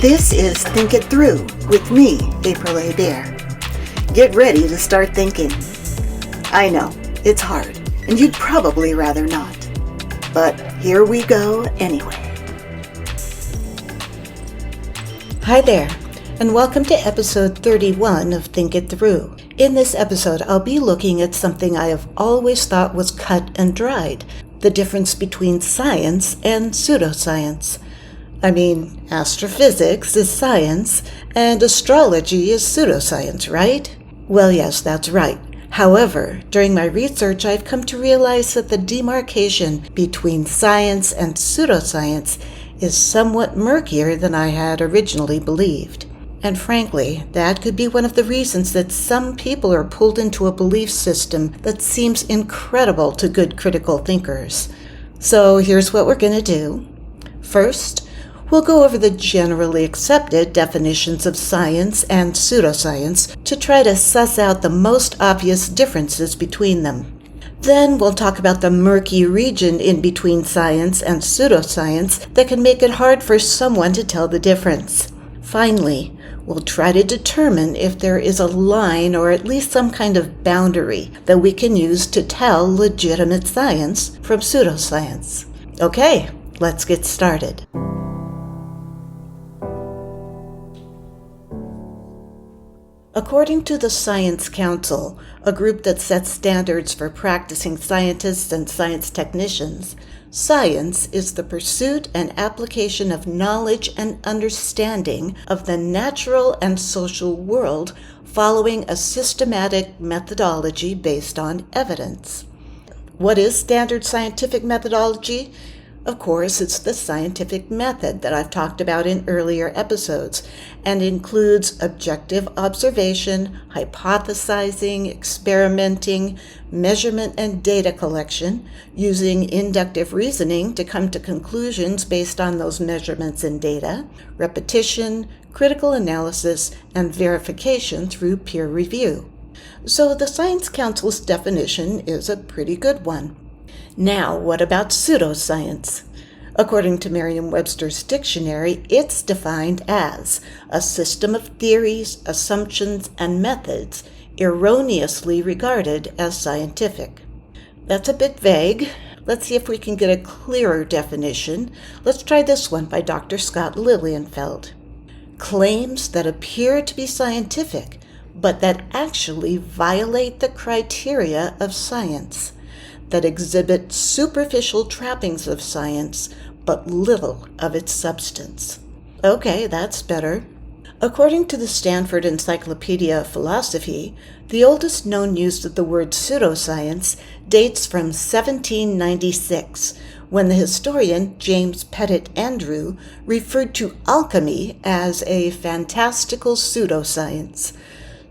This is Think It Through with me, April A. Bear. Get ready to start thinking. I know, it's hard, and you'd probably rather not. But here we go anyway. Hi there, and welcome to episode 31 of Think It Through. In this episode, I'll be looking at something I have always thought was cut and dried, the difference between science and pseudoscience. I mean, astrophysics is science, and astrology is pseudoscience, right? Well, yes, that's right. However, during my research, I've come to realize that the demarcation between science and pseudoscience is somewhat murkier than I had originally believed. And frankly, that could be one of the reasons that some people are pulled into a belief system that seems incredible to good critical thinkers. So here's what we're going to do. First, we'll go over the generally accepted definitions of science and pseudoscience to try to suss out the most obvious differences between them. Then we'll talk about the murky region in between science and pseudoscience that can make it hard for someone to tell the difference. Finally, we'll try to determine if there is a line or at least some kind of boundary that we can use to tell legitimate science from pseudoscience. Okay, let's get started. According to the Science Council, a group that sets standards for practicing scientists and science technicians, science is the pursuit and application of knowledge and understanding of the natural and social world following a systematic methodology based on evidence. What is standard scientific methodology? Of course, it's the scientific method that I've talked about in earlier episodes and includes objective observation, hypothesizing, experimenting, measurement and data collection, using inductive reasoning to come to conclusions based on those measurements and data, repetition, critical analysis, and verification through peer review. So the Science Council's definition is a pretty good one. Now, what about pseudoscience? According to Merriam-Webster's dictionary, it's defined as a system of theories, assumptions, and methods erroneously regarded as scientific. That's a bit vague. Let's see if we can get a clearer definition. Let's try this one by Dr. Scott Lilienfeld. Claims that appear to be scientific, but that actually violate the criteria of science, that exhibit superficial trappings of science, but little of its substance. Okay, that's better. According to the Stanford Encyclopedia of Philosophy, the oldest known use of the word pseudoscience dates from 1796, when the historian James Pettit Andrew referred to alchemy as a fantastical pseudoscience.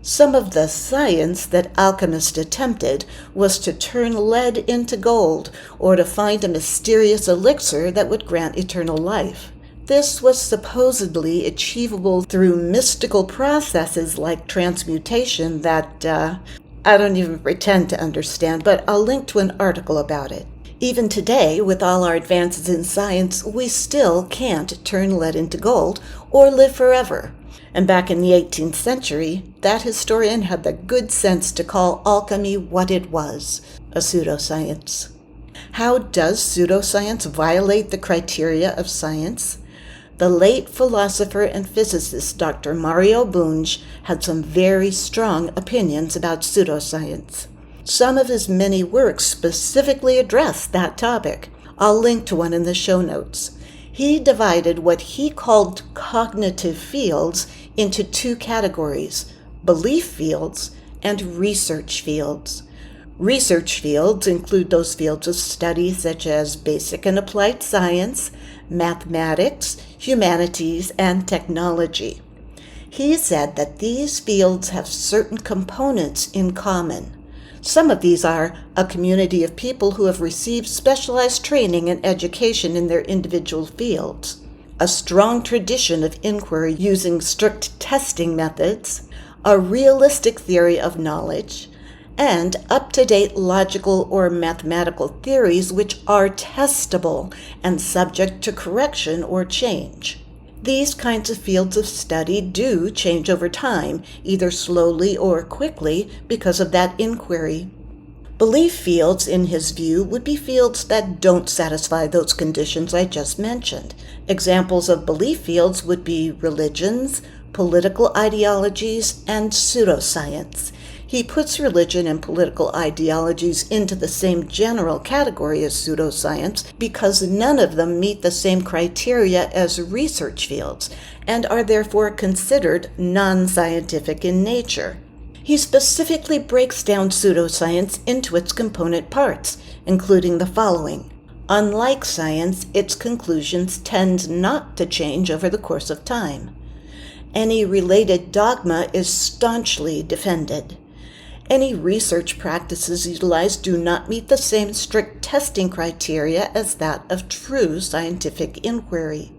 Some of the science that alchemists attempted was to turn lead into gold or to find a mysterious elixir that would grant eternal life. This was supposedly achievable through mystical processes like transmutation that I don't even pretend to understand, but I'll link to an article about it. Even today, with all our advances in science, we still can't turn lead into gold or live forever. And back in the 18th century, that historian had the good sense to call alchemy what it was, a pseudoscience. How does pseudoscience violate the criteria of science? The late philosopher and physicist Dr. Mario Bunge had some very strong opinions about pseudoscience. Some of his many works specifically address that topic. I'll link to one in the show notes. He divided what he called cognitive fields into two categories: belief fields and research fields. Research fields include those fields of study such as basic and applied science, mathematics, humanities, and technology. He said that these fields have certain components in common. Some of these are a community of people who have received specialized training and education in their individual fields, a strong tradition of inquiry using strict testing methods, a realistic theory of knowledge, and up-to-date logical or mathematical theories which are testable and subject to correction or change. These kinds of fields of study do change over time, either slowly or quickly, because of that inquiry. Belief fields, in his view, would be fields that don't satisfy those conditions I just mentioned. Examples of belief fields would be religions, political ideologies, and pseudoscience. He puts religion and political ideologies into the same general category as pseudoscience because none of them meet the same criteria as research fields and are therefore considered non-scientific in nature. He specifically breaks down pseudoscience into its component parts, including the following. Unlike science, its conclusions tend not to change over the course of time. Any related dogma is staunchly defended. Any research practices utilized do not meet the same strict testing criteria as that of true scientific inquiry.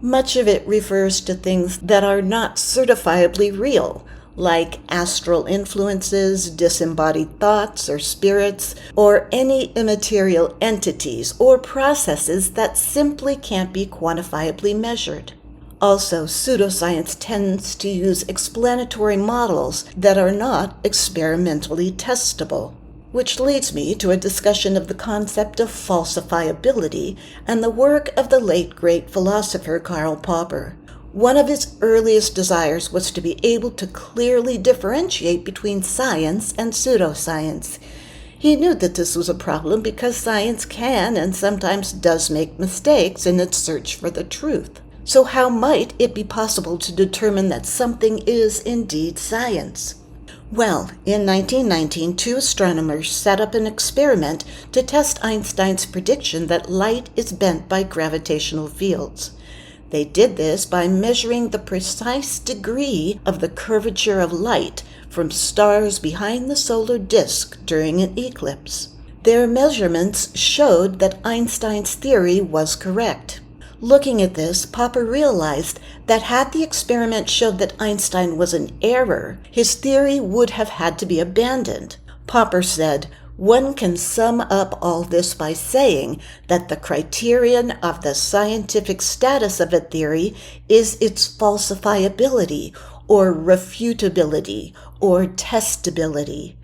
Much of it refers to things that are not certifiably real, like astral influences, disembodied thoughts or spirits, or any immaterial entities or processes that simply can't be quantifiably measured. Also, pseudoscience tends to use explanatory models that are not experimentally testable, which leads me to a discussion of the concept of falsifiability and the work of the late great philosopher Karl Popper. One of his earliest desires was to be able to clearly differentiate between science and pseudoscience. He knew that this was a problem because science can and sometimes does make mistakes in its search for the truth. So how might it be possible to determine that something is indeed science? Well, in 1919, two astronomers set up an experiment to test Einstein's prediction that light is bent by gravitational fields. They did this by measuring the precise degree of the curvature of light from stars behind the solar disk during an eclipse. Their measurements showed that Einstein's theory was correct. Looking at this, Popper realized that had the experiment showed that Einstein was in error, his theory would have had to be abandoned. Popper said, "One can sum up all this by saying that the criterion of the scientific status of a theory is its falsifiability, or refutability, or testability."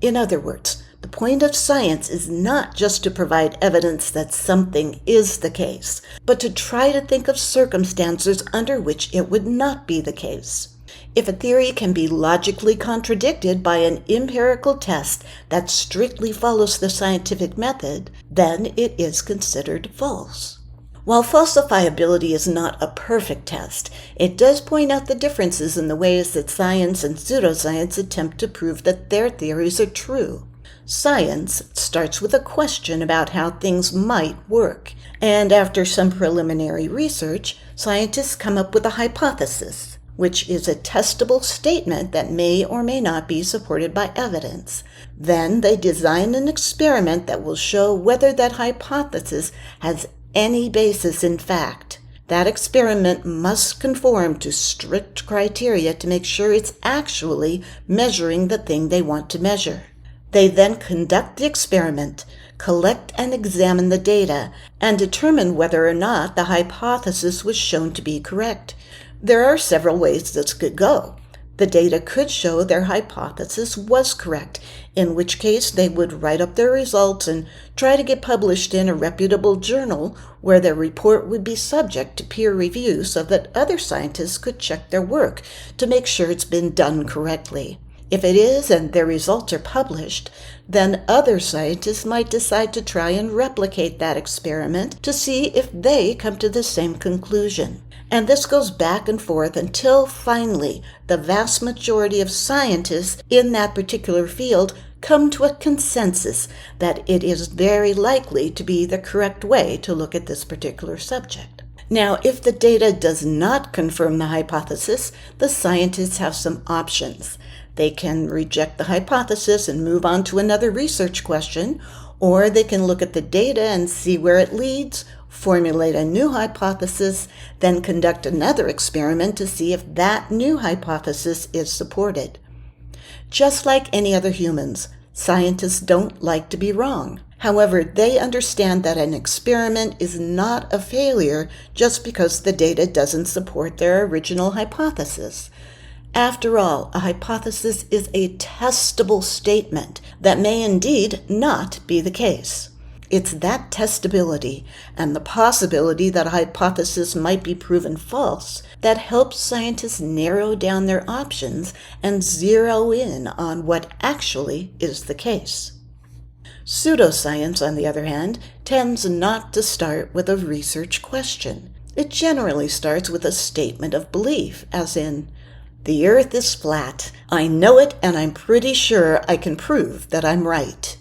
In other words, the point of science is not just to provide evidence that something is the case, but to try to think of circumstances under which it would not be the case. If a theory can be logically contradicted by an empirical test that strictly follows the scientific method, then it is considered false. While falsifiability is not a perfect test, it does point out the differences in the ways that science and pseudoscience attempt to prove that their theories are true. Science starts with a question about how things might work, and after some preliminary research, scientists come up with a hypothesis, which is a testable statement that may or may not be supported by evidence. Then they design an experiment that will show whether that hypothesis has any basis in fact. That experiment must conform to strict criteria to make sure it's actually measuring the thing they want to measure. They then conduct the experiment, collect and examine the data, and determine whether or not the hypothesis was shown to be correct. There are several ways this could go. The data could show their hypothesis was correct, in which case they would write up their results and try to get published in a reputable journal where their report would be subject to peer review so that other scientists could check their work to make sure it's been done correctly. If it is and their results are published, then other scientists might decide to try and replicate that experiment to see if they come to the same conclusion. And this goes back and forth until finally the vast majority of scientists in that particular field come to a consensus that it is very likely to be the correct way to look at this particular subject. Now, if the data does not confirm the hypothesis, the scientists have some options. They can reject the hypothesis and move on to another research question, or they can look at the data and see where it leads, formulate a new hypothesis, then conduct another experiment to see if that new hypothesis is supported. Just like any other humans, Scientists don't like to be wrong. However, they understand that an experiment is not a failure just because the data doesn't support their original hypothesis. After all, a hypothesis is a testable statement that may indeed not be the case. It's that testability and the possibility that a hypothesis might be proven false that helps scientists narrow down their options and zero in on what actually is the case. Pseudoscience, on the other hand, tends not to start with a research question. It generally starts with a statement of belief, as in, "The earth is flat. I know it, and I'm pretty sure I can prove that I'm right."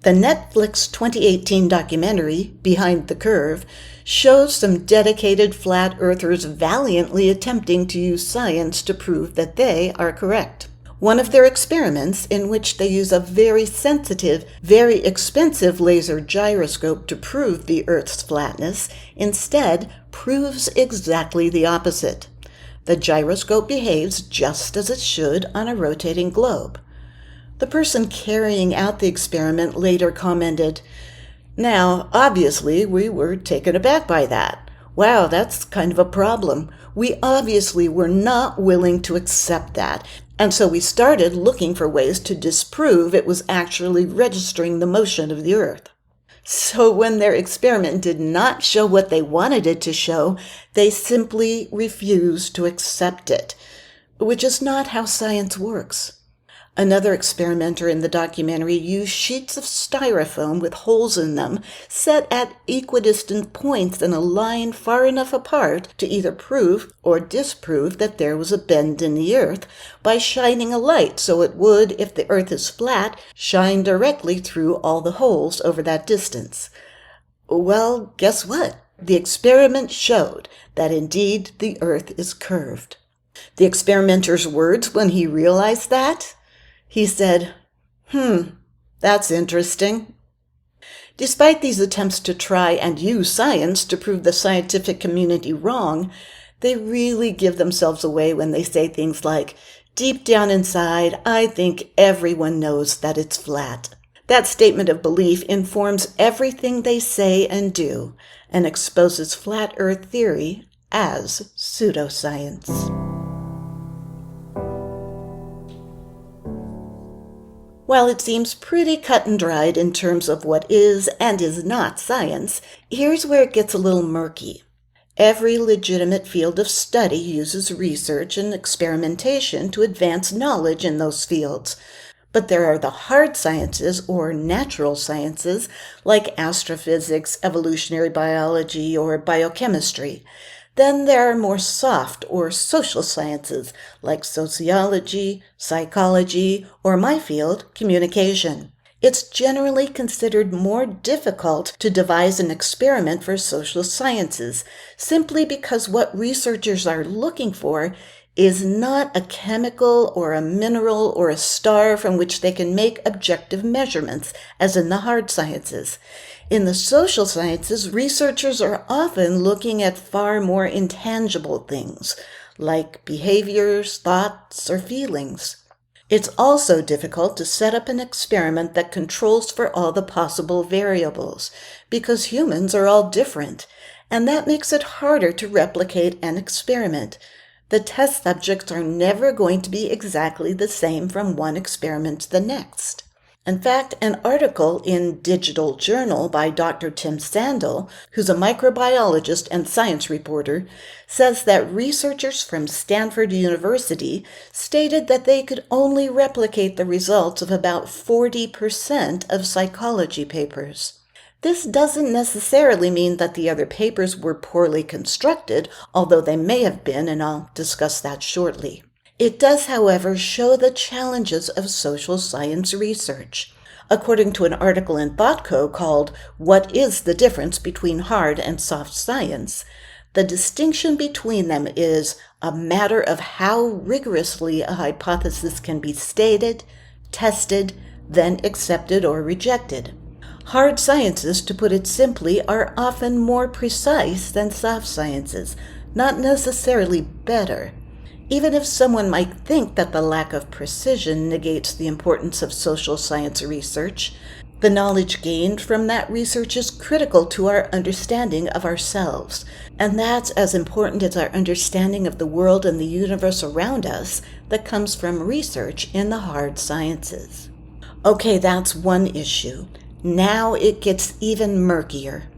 The Netflix 2018 documentary, Behind the Curve, shows some dedicated flat earthers valiantly attempting to use science to prove that they are correct. One of their experiments, in which they use a very sensitive, very expensive laser gyroscope to prove the Earth's flatness, instead proves exactly the opposite. The gyroscope behaves just as it should on a rotating globe. The person carrying out the experiment later commented, "Now, obviously, we were taken aback by that. Wow, that's kind of a problem. We obviously were not willing to accept that, and so we started looking for ways to disprove it was actually registering the motion of the Earth." So when their experiment did not show what they wanted it to show, they simply refused to accept it, which is not how science works. Another experimenter in the documentary used sheets of styrofoam with holes in them set at equidistant points in a line far enough apart to either prove or disprove that there was a bend in the earth by shining a light so it would, if the earth is flat, shine directly through all the holes over that distance. Well, guess what? The experiment showed that indeed the earth is curved. The experimenter's words when he realized that? He said, that's interesting." Despite these attempts to try and use science to prove the scientific community wrong, they really give themselves away when they say things like, "Deep down inside, I think everyone knows that it's flat." That statement of belief informs everything they say and do, and exposes flat earth theory as pseudoscience. While it seems pretty cut and dried in terms of what is and is not science, here's where it gets a little murky. Every legitimate field of study uses research and experimentation to advance knowledge in those fields. But there are the hard sciences or natural sciences like astrophysics, evolutionary biology, or biochemistry. Then there are more soft or social sciences like sociology, psychology, or my field, communication. It's generally considered more difficult to devise an experiment for social sciences, simply because what researchers are looking for is not a chemical or a mineral or a star from which they can make objective measurements, as in the hard sciences. In the social sciences, researchers are often looking at far more intangible things, like behaviors, thoughts, or feelings. It's also difficult to set up an experiment that controls for all the possible variables, because humans are all different, and that makes it harder to replicate an experiment. The test subjects are never going to be exactly the same from one experiment to the next. In fact, an article in Digital Journal by Dr. Tim Sandel, who's a microbiologist and science reporter, says that researchers from Stanford University stated that they could only replicate the results of about 40% of psychology papers. This doesn't necessarily mean that the other papers were poorly constructed, although they may have been, and I'll discuss that shortly. It does, however, show the challenges of social science research. According to an article in ThoughtCo called "What is the Difference Between Hard and Soft Science?", the distinction between them is a matter of how rigorously a hypothesis can be stated, tested, then accepted or rejected. Hard sciences, to put it simply, are often more precise than soft sciences, not necessarily better. Even if someone might think that the lack of precision negates the importance of social science research, the knowledge gained from that research is critical to our understanding of ourselves, and that's as important as our understanding of the world and the universe around us that comes from research in the hard sciences. Okay, that's one issue. Now it gets even murkier.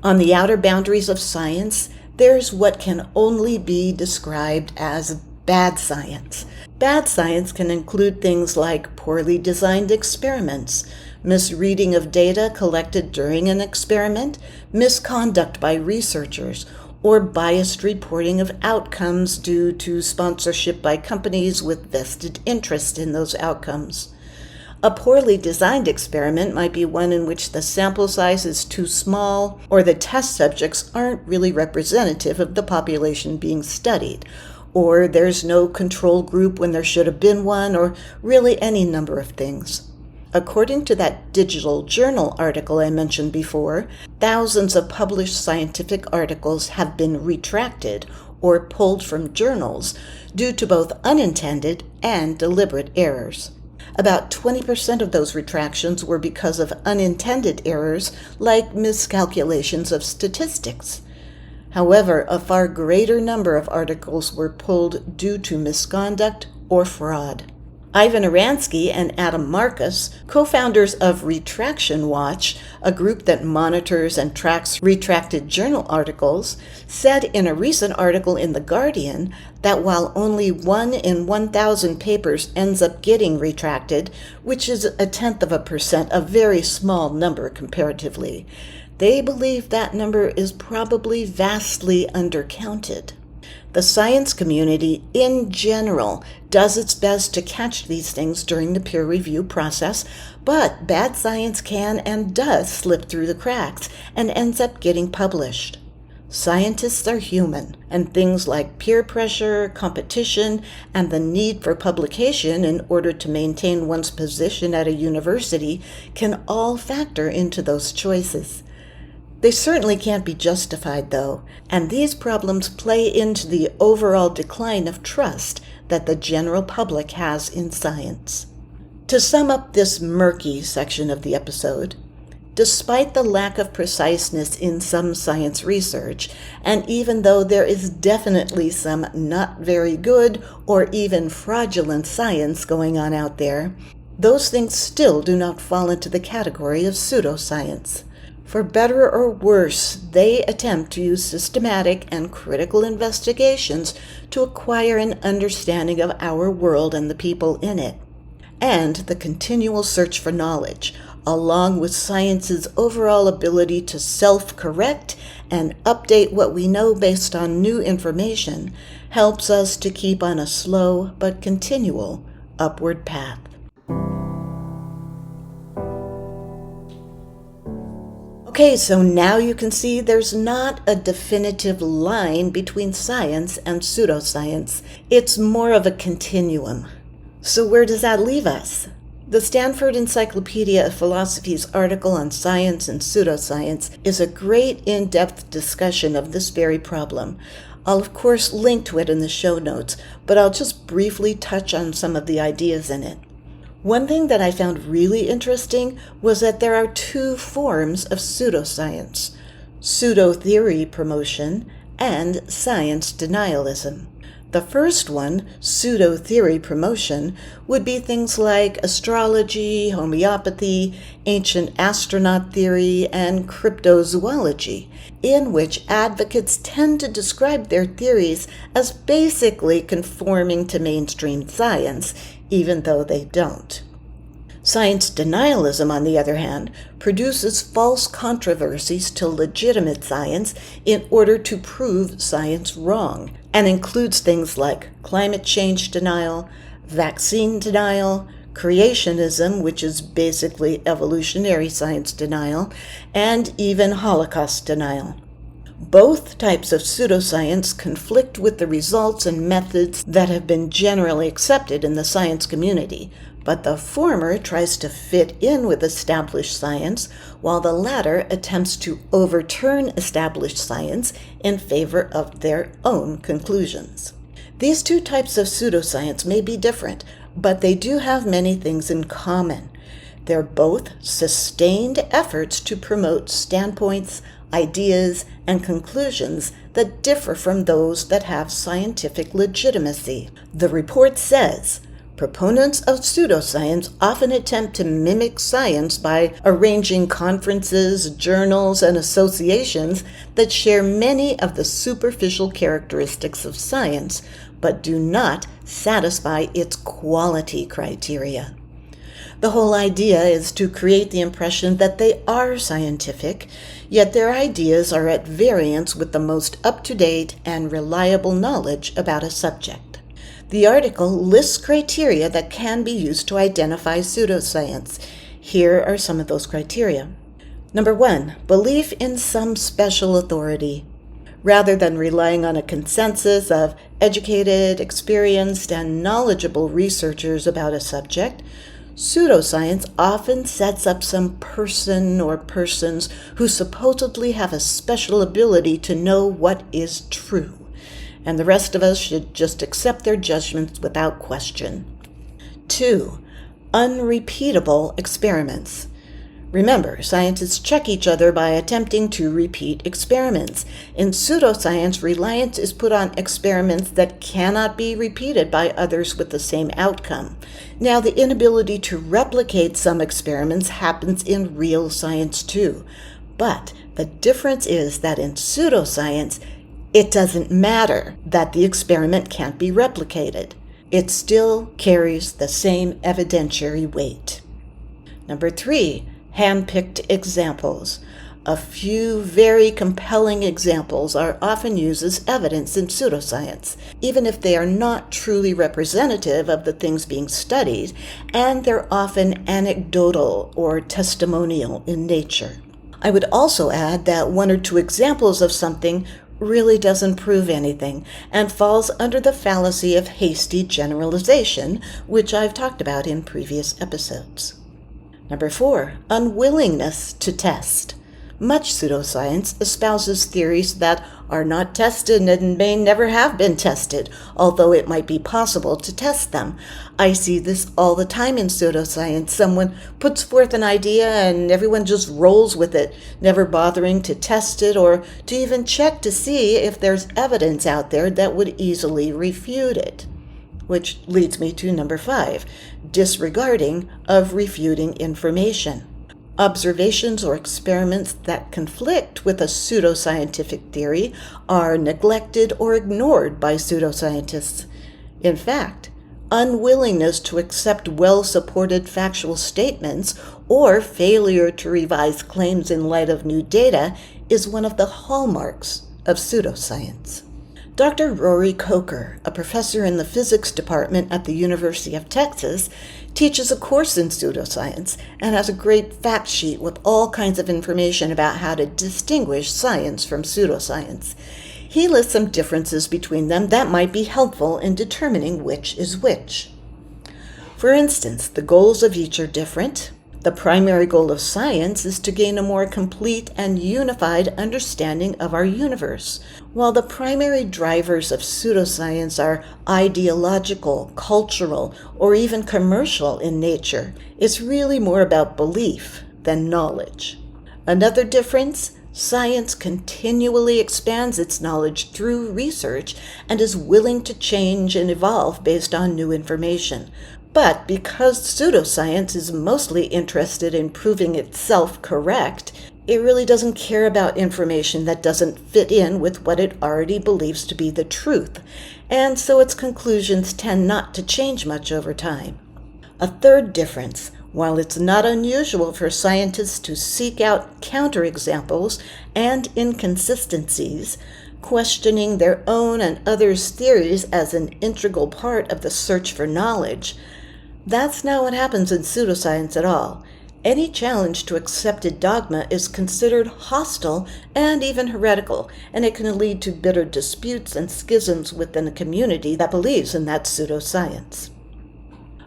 On the outer boundaries of science, there's what can only be described as bad science. Bad science can include things like poorly designed experiments, misreading of data collected during an experiment, misconduct by researchers, or biased reporting of outcomes due to sponsorship by companies with vested interest in those outcomes. A poorly designed experiment might be one in which the sample size is too small or the test subjects aren't really representative of the population being studied, or there's no control group when there should have been one, or really any number of things. According to that digital journal article I mentioned before, thousands of published scientific articles have been retracted or pulled from journals due to both unintended and deliberate errors. About 20% of those retractions were because of unintended errors, like miscalculations of statistics. However, a far greater number of articles were pulled due to misconduct or fraud. Ivan Aransky and Adam Marcus, co-founders of Retraction Watch, a group that monitors and tracks retracted journal articles, said in a recent article in The Guardian that while only 1 in 1,000 papers ends up getting retracted, which is 0.1%, a very small number comparatively, they believe that number is probably vastly undercounted. The science community, in general, does its best to catch these things during the peer review process, but bad science can and does slip through the cracks and ends up getting published. Scientists are human, and things like peer pressure, competition, and the need for publication in order to maintain one's position at a university can all factor into those choices. They certainly can't be justified, though, and these problems play into the overall decline of trust that the general public has in science. To sum up this murky section of the episode, despite the lack of preciseness in some science research, and even though there is definitely some not very good or even fraudulent science going on out there, those things still do not fall into the category of pseudoscience. For better or worse, they attempt to use systematic and critical investigations to acquire an understanding of our world and the people in it. And the continual search for knowledge, along with science's overall ability to self-correct and update what we know based on new information, helps us to keep on a slow but continual upward path. Okay, so now you can see there's not a definitive line between science and pseudoscience. It's more of a continuum. So where does that leave us? The Stanford Encyclopedia of Philosophy's article on science and pseudoscience is a great in-depth discussion of this very problem. I'll of course link to it in the show notes, but I'll just briefly touch on some of the ideas in it. One thing that I found really interesting was that there are two forms of pseudoscience: pseudo-theory promotion and science denialism. The first one, pseudo-theory promotion, would be things like astrology, homeopathy, ancient astronaut theory, and cryptozoology, in which advocates tend to describe their theories as basically conforming to mainstream science, even though they don't. Science denialism, on the other hand, produces false controversies to legitimate science in order to prove science wrong, and includes things like climate change denial, vaccine denial, creationism, which is basically evolutionary science denial, and even Holocaust denial. Both types of pseudoscience conflict with the results and methods that have been generally accepted in the science community, but the former tries to fit in with established science, while the latter attempts to overturn established science in favor of their own conclusions. These two types of pseudoscience may be different, but they do have many things in common. They're both sustained efforts to promote standpoints, ideas, and conclusions that differ from those that have scientific legitimacy. The report says, proponents of pseudoscience often attempt to mimic science by arranging conferences, journals, and associations that share many of the superficial characteristics of science, but do not satisfy its quality criteria. The whole idea is to create the impression that they are scientific, yet their ideas are at variance with the most up-to-date and reliable knowledge about a subject. The article lists criteria that can be used to identify pseudoscience. Here are some of those criteria. Number 1, belief in some special authority. Rather than relying on a consensus of educated, experienced, and knowledgeable researchers about a subject, pseudoscience often sets up some person or persons who supposedly have a special ability to know what is true, and the rest of us should just accept their judgments without question. 2, unrepeatable experiments. Remember, scientists check each other by attempting to repeat experiments. In pseudoscience, reliance is put on experiments that cannot be repeated by others with the same outcome. Now, the inability to replicate some experiments happens in real science too. But the difference is that in pseudoscience, it doesn't matter that the experiment can't be replicated. It still carries the same evidentiary weight. Number 3, hand-picked examples. A few very compelling examples are often used as evidence in pseudoscience, even if they are not truly representative of the things being studied, and they're often anecdotal or testimonial in nature. I would also add that 1 or 2 examples of something really doesn't prove anything and falls under the fallacy of hasty generalization, which I've talked about in previous episodes. Number 4, unwillingness to test. Much pseudoscience espouses theories that are not tested and may never have been tested, although it might be possible to test them. I see this all the time in pseudoscience. Someone puts forth an idea and everyone just rolls with it, never bothering to test it or to even check to see if there's evidence out there that would easily refute it. Which leads me to number 5, disregarding of refuting information. Observations or experiments that conflict with a pseudoscientific theory are neglected or ignored by pseudoscientists. In fact, unwillingness to accept well-supported factual statements or failure to revise claims in light of new data is one of the hallmarks of pseudoscience. Dr. Rory Coker, a professor in the physics department at the University of Texas, teaches a course in pseudoscience and has a great fact sheet with all kinds of information about how to distinguish science from pseudoscience. He lists some differences between them that might be helpful in determining which is which. For instance, the goals of each are different. The primary goal of science is to gain a more complete and unified understanding of our universe, while the primary drivers of pseudoscience are ideological, cultural, or even commercial in nature. It's really more about belief than knowledge. Another difference, science continually expands its knowledge through research and is willing to change and evolve based on new information. But because pseudoscience is mostly interested in proving itself correct, it really doesn't care about information that doesn't fit in with what it already believes to be the truth, and so its conclusions tend not to change much over time. A third difference, while it's not unusual for scientists to seek out counterexamples and inconsistencies, questioning their own and others' theories as an integral part of the search for knowledge, that's not what happens in pseudoscience at all. Any challenge to accepted dogma is considered hostile and even heretical, and it can lead to bitter disputes and schisms within a community that believes in that pseudoscience.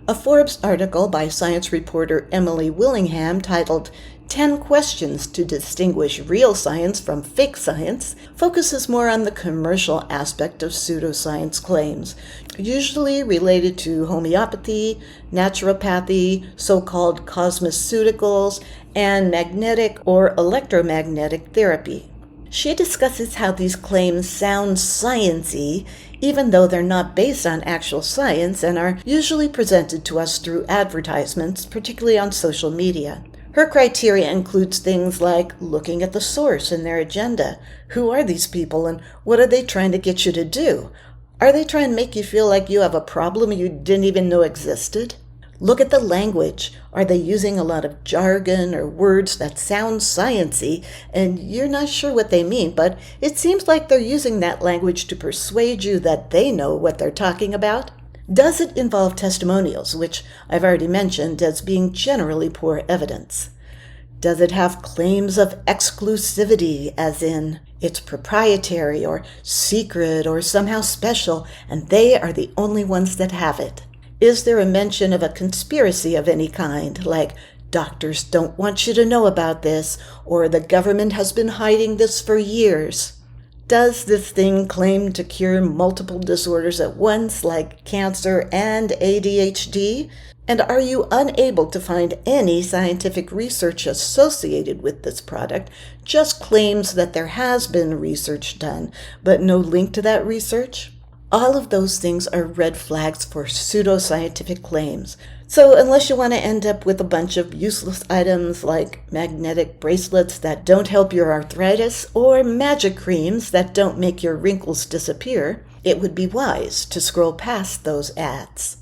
A Forbes article by science reporter Emily Willingham titled 10 Questions to Distinguish Real Science from Fake Science focuses more on the commercial aspect of pseudoscience claims, usually related to homeopathy, naturopathy, so-called cosmeceuticals, and magnetic or electromagnetic therapy. She discusses how these claims sound science-y, even though they're not based on actual science and are usually presented to us through advertisements, particularly on social media. Her criteria includes things like looking at the source and their agenda. Who are these people and what are they trying to get you to do? Are they trying to make you feel like you have a problem you didn't even know existed? Look at the language. Are they using a lot of jargon or words that sound science-y and you're not sure what they mean, but it seems like they're using that language to persuade you that they know what they're talking about? Does it involve testimonials, which I've already mentioned as being generally poor evidence? Does it have claims of exclusivity, as in it's proprietary or secret or somehow special, and they are the only ones that have it? Is there a mention of a conspiracy of any kind, like doctors don't want you to know about this, or the government has been hiding this for years? Does this thing claim to cure multiple disorders at once, like cancer and ADHD? And are you unable to find any scientific research associated with this product, just claims that there has been research done, but no link to that research? All of those things are red flags for pseudoscientific claims. So unless you want to end up with a bunch of useless items like magnetic bracelets that don't help your arthritis or magic creams that don't make your wrinkles disappear, it would be wise to scroll past those ads.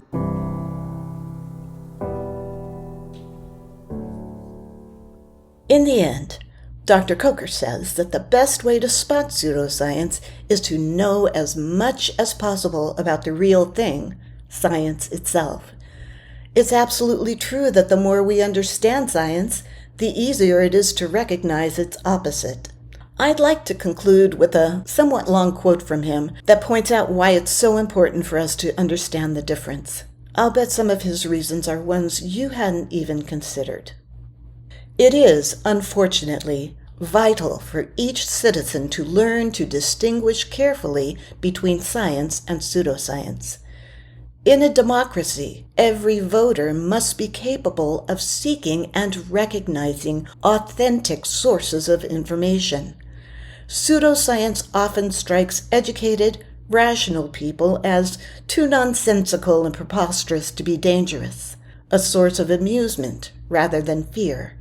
In the end, Dr. Coker says that the best way to spot pseudoscience is to know as much as possible about the real thing, science itself. It's absolutely true that the more we understand science, the easier it is to recognize its opposite. I'd like to conclude with a somewhat long quote from him that points out why it's so important for us to understand the difference. I'll bet some of his reasons are ones you hadn't even considered. It is, unfortunately, vital for each citizen to learn to distinguish carefully between science and pseudoscience. In a democracy, every voter must be capable of seeking and recognizing authentic sources of information. Pseudoscience often strikes educated, rational people as too nonsensical and preposterous to be dangerous, a source of amusement rather than fear.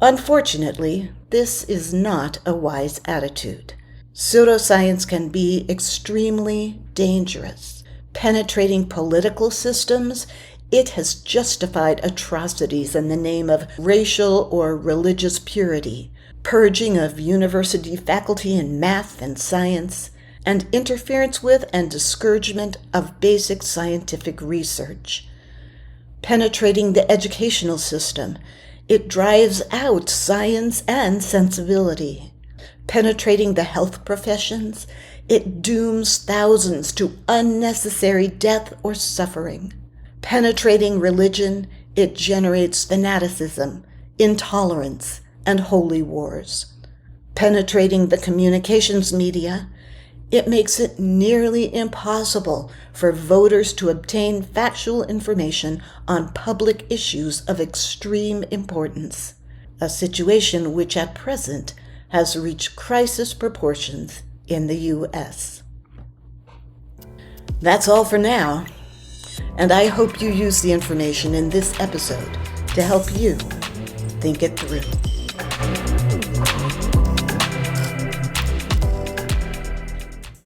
Unfortunately, this is not a wise attitude. Pseudoscience can be extremely dangerous. Penetrating political systems, it has justified atrocities in the name of racial or religious purity, purging of university faculty in math and science, and interference with and discouragement of basic scientific research. Penetrating the educational system, it drives out science and sensibility. Penetrating the health professions, it dooms thousands to unnecessary death or suffering. Penetrating religion, it generates fanaticism, intolerance, and holy wars. Penetrating the communications media, it makes it nearly impossible for voters to obtain factual information on public issues of extreme importance, a situation which at present has reached crisis proportions in the U.S. That's all for now, and I hope you use the information in this episode to help you think it through.